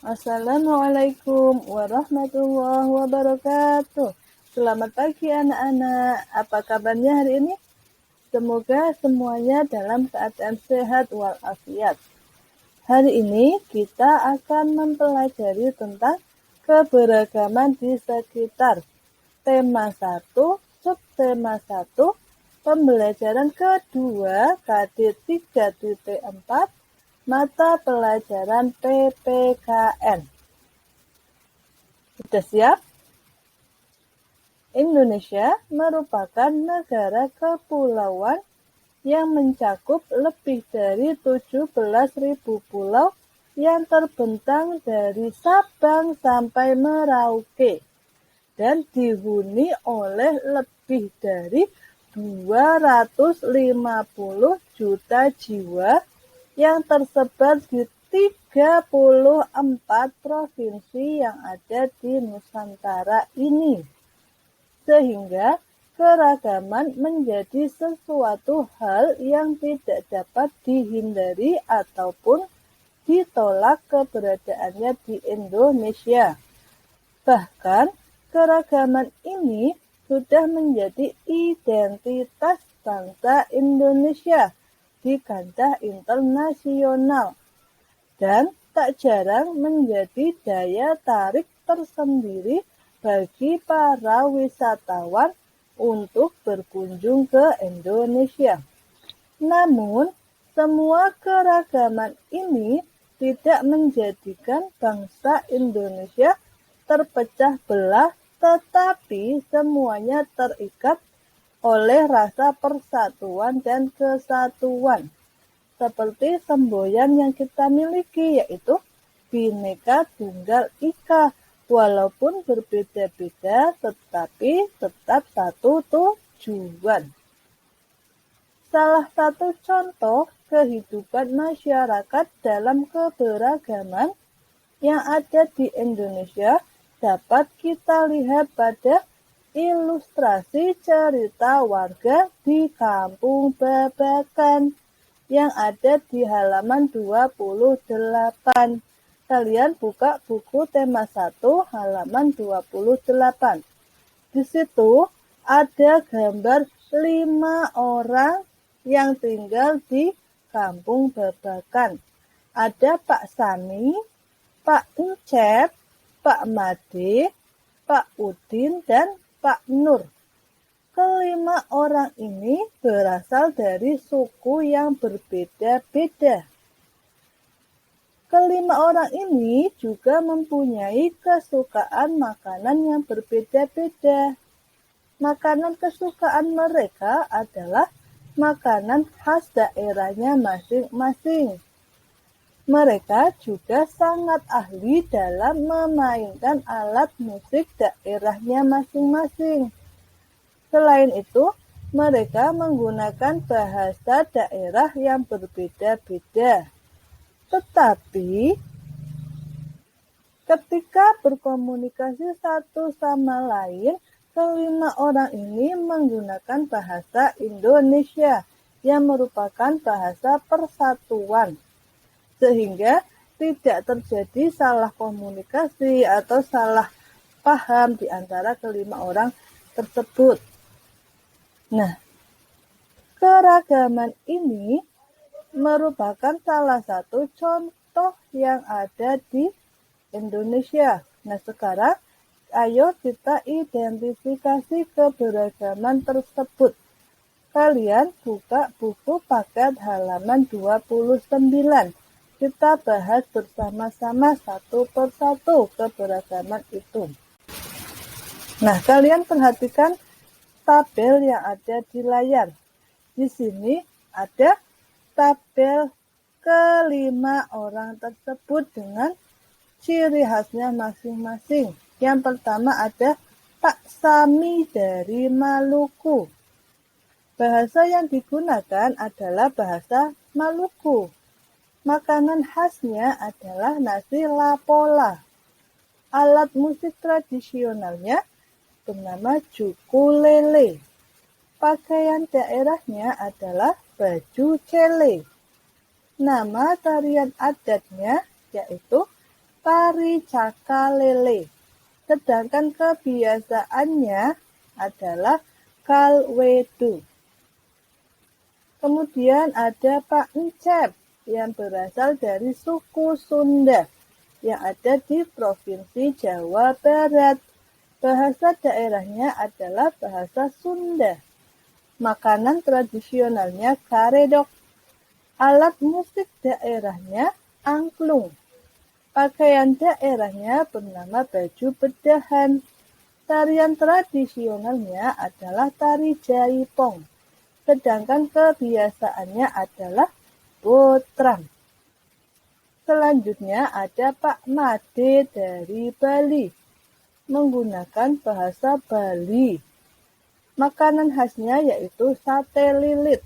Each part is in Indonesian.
Assalamualaikum warahmatullahi wabarakatuh. Selamat pagi anak-anak. Apa kabarnya hari ini? Semoga semuanya dalam keadaan sehat walafiat. Hari ini kita akan mempelajari tentang keberagaman di sekitar. Tema 1, subtema 1, pembelajaran kedua KD 3.4, mata pelajaran PPKN. Sudah siap? Indonesia merupakan negara kepulauan yang mencakup lebih dari 17.000 pulau yang terbentang dari Sabang sampai Merauke dan dihuni oleh lebih dari 250 juta jiwa yang tersebar di 34 provinsi yang ada di Nusantara ini. Sehingga keragaman menjadi sesuatu hal yang tidak dapat dihindari ataupun ditolak keberadaannya di Indonesia. Bahkan keragaman ini sudah menjadi identitas bangsa Indonesia di kancah internasional dan tak jarang menjadi daya tarik tersendiri bagi para wisatawan untuk berkunjung ke Indonesia. Namun, semua keragaman ini tidak menjadikan bangsa Indonesia terpecah belah, tetapi semuanya terikat oleh rasa persatuan dan kesatuan. Seperti semboyan yang kita miliki, yaitu Bhinneka Tunggal Ika. Walaupun berbeda-beda, tetapi tetap satu tujuan. Salah satu contoh kehidupan masyarakat dalam keberagaman yang ada di Indonesia dapat kita lihat pada ilustrasi cerita warga di Kampung Babakan yang ada di halaman 28. Kalian buka buku tema 1 halaman 28. Di situ ada gambar 5 orang yang tinggal di Kampung Babakan. Ada Pak Sani, Pak Encep, Pak Made, Pak Udin, dan Pak Nur. Kelima orang ini berasal dari suku yang berbeda-beda. Kelima orang ini juga mempunyai kesukaan makanan yang berbeda-beda. Makanan kesukaan mereka adalah makanan khas daerahnya masing-masing. Mereka juga sangat ahli dalam memainkan alat musik daerahnya masing-masing. Selain itu, mereka menggunakan bahasa daerah yang berbeda-beda. Tetapi, ketika berkomunikasi satu sama lain, kelima orang ini menggunakan bahasa Indonesia yang merupakan bahasa persatuan. Sehingga tidak terjadi salah komunikasi atau salah paham di antara kelima orang tersebut. Nah, keragaman ini merupakan salah satu contoh yang ada di Indonesia. Nah, sekarang ayo kita identifikasi keberagaman tersebut. Kalian buka buku paket halaman 29. Kita bahas bersama-sama satu persatu keberagaman itu. Nah, kalian perhatikan tabel yang ada di layar. Di sini ada tabel kelima orang tersebut dengan ciri khasnya masing-masing. Yang pertama ada Pak Sami dari Maluku. Bahasa yang digunakan adalah bahasa Maluku. Makanan khasnya adalah nasi lapola. Alat musik tradisionalnya bernama ukulele. Pakaian daerahnya adalah baju cele. Nama tarian adatnya yaitu tari cakalele. Sedangkan kebiasaannya adalah kalwedu. Kemudian ada Pak Encep yang berasal dari suku Sunda yang ada di Provinsi Jawa Barat. Bahasa daerahnya adalah bahasa Sunda. Makanan tradisionalnya karedok. Alat musik daerahnya angklung. Pakaian daerahnya bernama baju bedahan. Tarian tradisionalnya adalah tari jaipong. Sedangkan kebiasaannya adalah botrang. Selanjutnya ada Pak Made dari Bali, menggunakan bahasa Bali. Makanan khasnya yaitu sate lilit.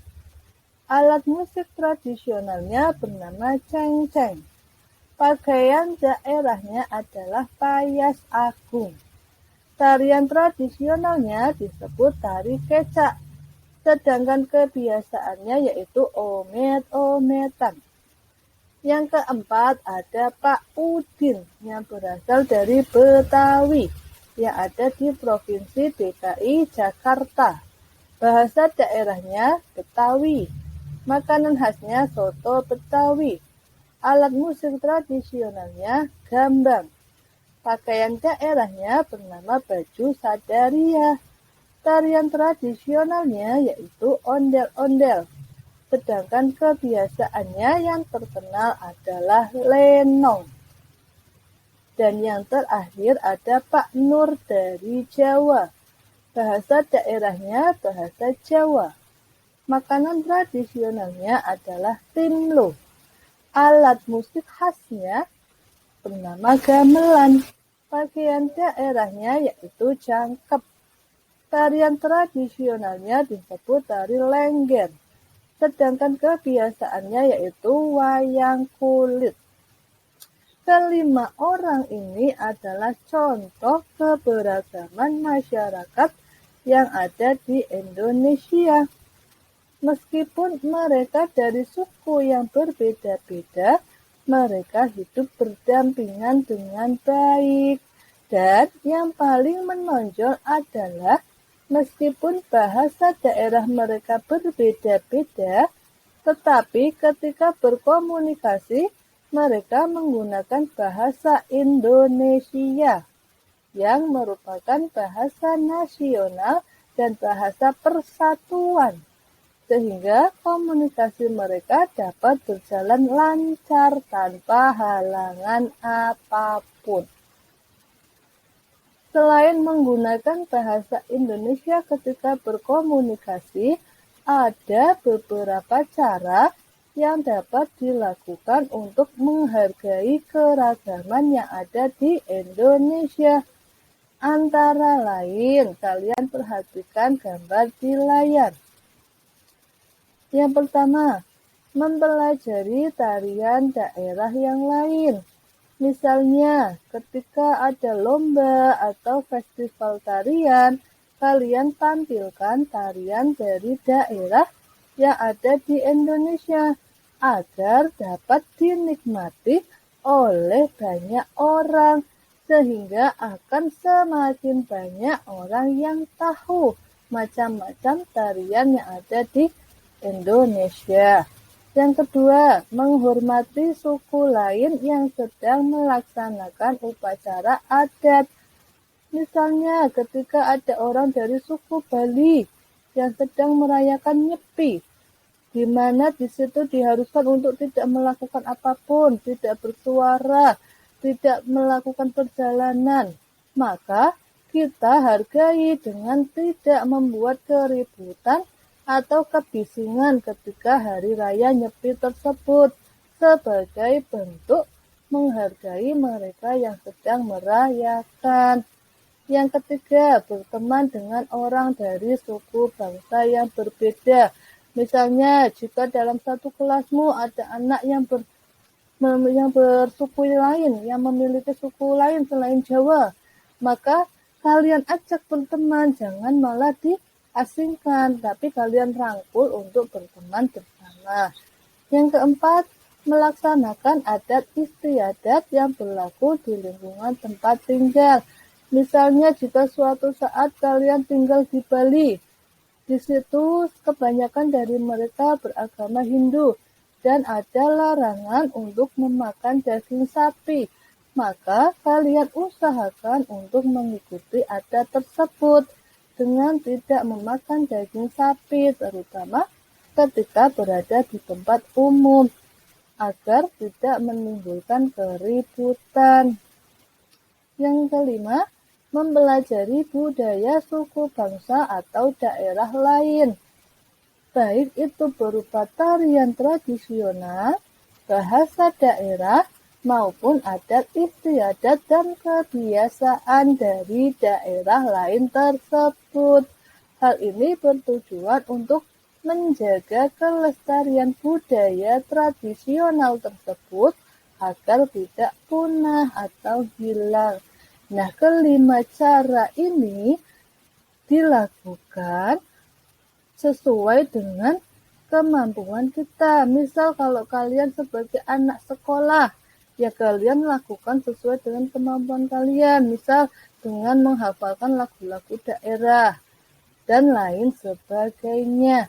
Alat musik tradisionalnya bernama cengceng. Pakaian daerahnya adalah payas agung. Tarian tradisionalnya disebut tari kecak. Sedangkan kebiasaannya yaitu omet-ometan. Yang keempat ada Pak Udin yang berasal dari Betawi yang ada di Provinsi DKI Jakarta. Bahasa daerahnya Betawi. Makanan khasnya soto Betawi. Alat musik tradisionalnya gambang. Pakaian daerahnya bernama baju sadaria. Tarian tradisionalnya yaitu ondel-ondel. Sedangkan kebiasaannya yang terkenal adalah lenong. Dan yang terakhir ada Pak Nur dari Jawa. Bahasa daerahnya bahasa Jawa. Makanan tradisionalnya adalah timlo. Alat musik khasnya bernama gamelan. Pakaian daerahnya yaitu jangkep. Tarian tradisionalnya disebut tari lengger. Sedangkan kebiasaannya yaitu wayang kulit. Kelima orang ini adalah contoh keberagaman masyarakat yang ada di Indonesia. Meskipun mereka dari suku yang berbeda-beda, mereka hidup berdampingan dengan baik. Dan yang paling menonjol adalah meskipun bahasa daerah mereka berbeda-beda, tetapi ketika berkomunikasi, mereka menggunakan bahasa Indonesia yang merupakan bahasa nasional dan bahasa persatuan. Sehingga komunikasi mereka dapat berjalan lancar tanpa halangan apapun. Selain menggunakan bahasa Indonesia ketika berkomunikasi, ada beberapa cara yang dapat dilakukan untuk menghargai keragaman yang ada di Indonesia. Antara lain, kalian perhatikan gambar di layar. Yang pertama, mempelajari tarian daerah yang lain. Misalnya, ketika ada lomba atau festival tarian, kalian tampilkan tarian dari daerah yang ada di Indonesia agar dapat dinikmati oleh banyak orang, sehingga akan semakin banyak orang yang tahu macam-macam tarian yang ada di Indonesia. Yang kedua, menghormati suku lain yang sedang melaksanakan upacara adat. Misalnya, ketika ada orang dari suku Bali yang sedang merayakan Nyepi, di mana di situ diharuskan untuk tidak melakukan apapun, tidak bersuara, tidak melakukan perjalanan, maka kita hargai dengan tidak membuat keributan atau kebisingan ketika hari raya Nyepi tersebut sebagai bentuk menghargai mereka yang sedang merayakan. Yang ketiga, berteman dengan orang dari suku bangsa yang berbeda. Misalnya, jika dalam satu kelasmu ada anak yang bersuku lain, yang memiliki suku lain selain Jawa, maka kalian ajak berteman, jangan malah diasingkan, tapi kalian rangkul untuk berteman bersama. Yang keempat, melaksanakan adat istiadat yang berlaku di lingkungan tempat tinggal. Misalnya jika suatu saat kalian tinggal di Bali, di situ kebanyakan dari mereka beragama Hindu dan ada larangan untuk memakan daging sapi. Maka kalian usahakan untuk mengikuti adat tersebut dengan tidak memakan daging sapi, terutama ketika berada di tempat umum, agar tidak menimbulkan keributan. Yang kelima, mempelajari budaya suku bangsa atau daerah lain, baik itu berupa tarian tradisional, bahasa daerah, maupun adat istiadat dan kebiasaan dari daerah lain tersebut. Hal ini bertujuan untuk menjaga kelestarian budaya tradisional tersebut agar tidak punah atau hilang. Nah, kelima cara ini dilakukan sesuai dengan kemampuan kita. Misal kalau kalian sebagai anak sekolah, ya kalian lakukan sesuai dengan kemampuan kalian. Misal dengan menghafalkan lagu-lagu daerah dan lain sebagainya.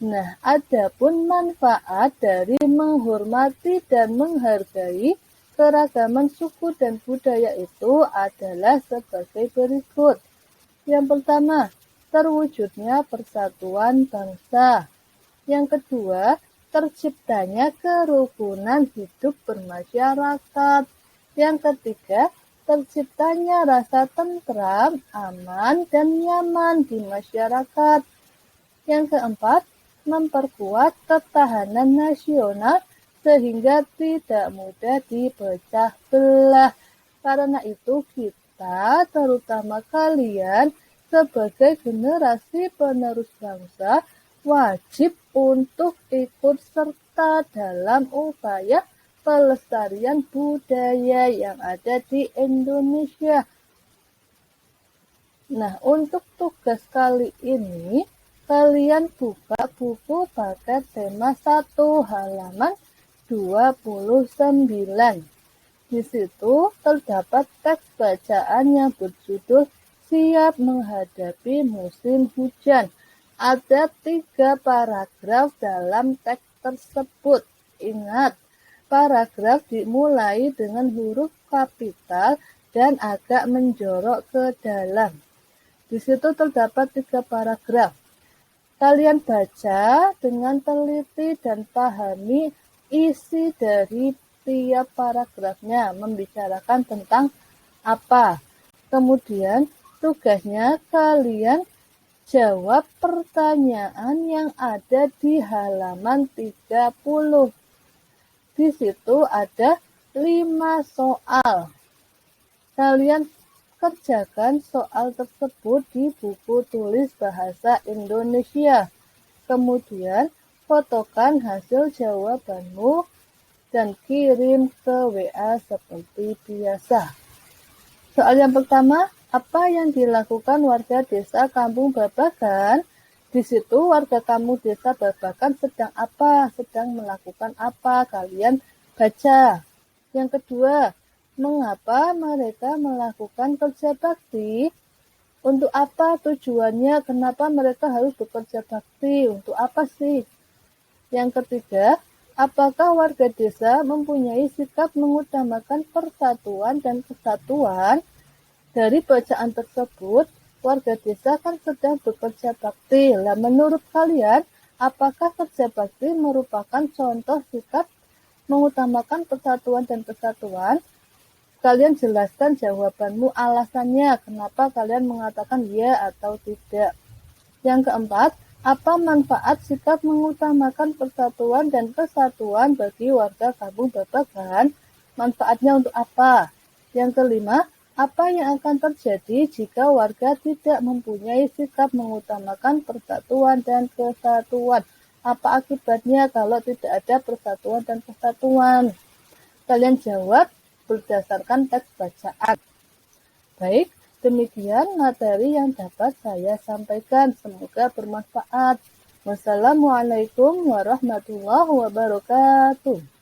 Nah, adapun manfaat dari menghormati dan menghargai keragaman suku dan budaya itu adalah sebagai berikut. Yang pertama, terwujudnya persatuan bangsa. Yang kedua, terciptanya kerukunan hidup bermasyarakat. Yang ketiga, terciptanya rasa tentram, aman, dan nyaman di masyarakat. Yang keempat, memperkuat ketahanan nasional sehingga tidak mudah dipecah belah. Karena itu kita, terutama kalian sebagai generasi penerus bangsa, wajib untuk ikut serta dalam upaya pelestarian budaya yang ada di Indonesia. Nah, untuk tugas kali ini, kalian buka buku paket tema 1 halaman 29. Di situ terdapat teks bacaan yang berjudul Siap Menghadapi Musim Hujan. Ada 3 paragraf dalam teks tersebut. Ingat, paragraf dimulai dengan huruf kapital dan agak menjorok ke dalam. Di situ terdapat 3 paragraf. Kalian baca dengan teliti dan pahami isi dari tiap paragrafnya, membicarakan tentang apa. Kemudian tugasnya kalian jawab pertanyaan yang ada di halaman 30. Di situ ada 5 soal. Kalian kerjakan soal tersebut di buku tulis bahasa Indonesia. Kemudian fotokan hasil jawabanmu dan kirim ke WA seperti biasa. Soal yang pertama, apa yang dilakukan warga desa Kampung Babakan? Di situ warga kampung desa Babakan sedang apa? Sedang melakukan apa? Kalian baca. Yang kedua, mengapa mereka melakukan kerja bakti? Untuk apa tujuannya? Kenapa mereka harus bekerja bakti? Untuk apa sih? Yang ketiga, apakah warga desa mempunyai sikap mengutamakan persatuan dan kesatuan? Dari bacaan tersebut, warga desa kan sedang bekerja bakti. Lah, menurut kalian, apakah kerja bakti merupakan contoh sikap mengutamakan persatuan dan kesatuan? Kalian jelaskan jawabanmu, alasannya, kenapa kalian mengatakan ya atau tidak. Yang keempat, apa manfaat sikap mengutamakan persatuan dan kesatuan bagi warga Kampung Babakan? Manfaatnya untuk apa? Yang kelima, apa yang akan terjadi jika warga tidak mempunyai sikap mengutamakan persatuan dan kesatuan? Apa akibatnya kalau tidak ada persatuan dan kesatuan? Kalian jawab berdasarkan teks bacaan. Baik, demikian materi yang dapat saya sampaikan. Semoga bermanfaat. Wassalamualaikum warahmatullahi wabarakatuh.